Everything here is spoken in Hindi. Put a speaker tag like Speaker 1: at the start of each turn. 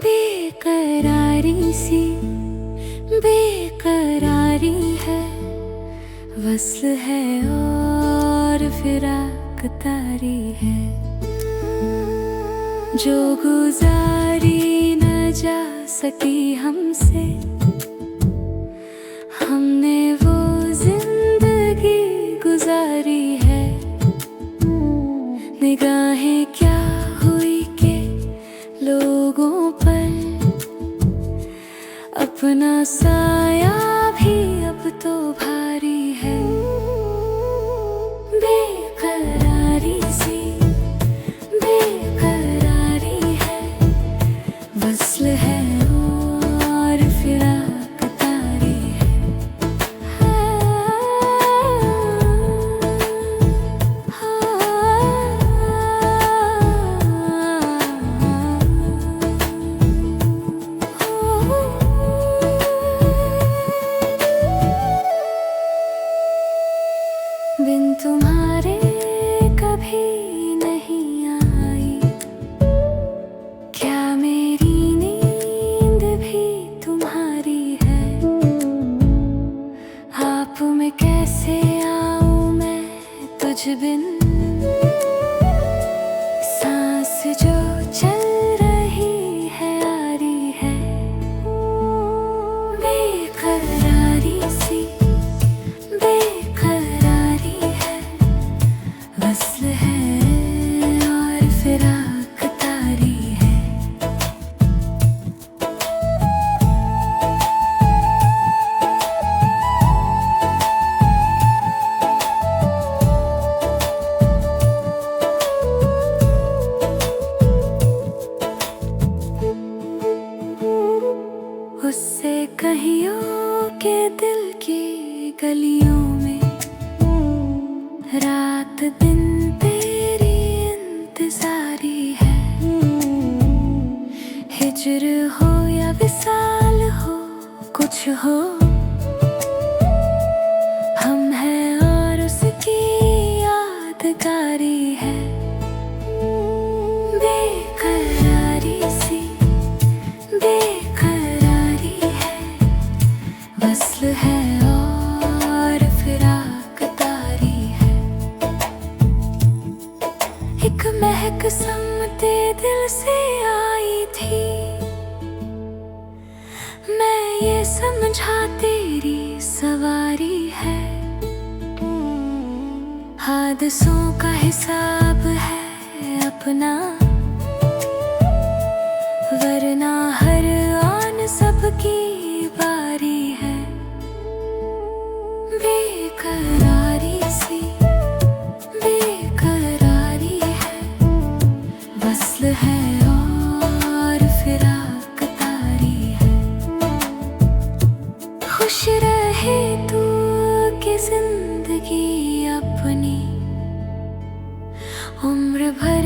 Speaker 1: बेकरारी सी बेकरारी है, वस्ल है और फिराक तारी है, जो गुजारी न जा सकी हमसे। हमने वो जिंदगी गुजारी है, निगाहें क्या हुई के लोगों पर, अपना साया भी अब तो भारी है। बेकरारी सी बेकरारी है, वस्ल है और फिराक तारी है। बिन तुम्हारे कभी नहीं आई, क्या मेरी नींद भी तुम्हारी है। आप में कैसे आऊं मैं तुझ बिन, सांस जो चल रही है आ रही है। बेकरारी सी वस्ल है और फिराक तारी है। उससे कहियो के दिल की गलियों में रात दिन तेरी इंतजारी है। हिजर हो या विसाल हो, कुछ हो हम हैं और उसकी यादगारी है। बेकरारी सी बेकरारी है, वस्ल है और फिराक तारी है। एक महक समते दिल से आई थी, मैं ये समझा तेरी सवारी है। हादसों का हिसाब है अपना, वरना हर आन सबकी बारी है। बेकरारी सी बेकरारी है, वस्ल है और फिराक तारी है। खुश रहे तू कि जिंदगी अपनी उम्र भर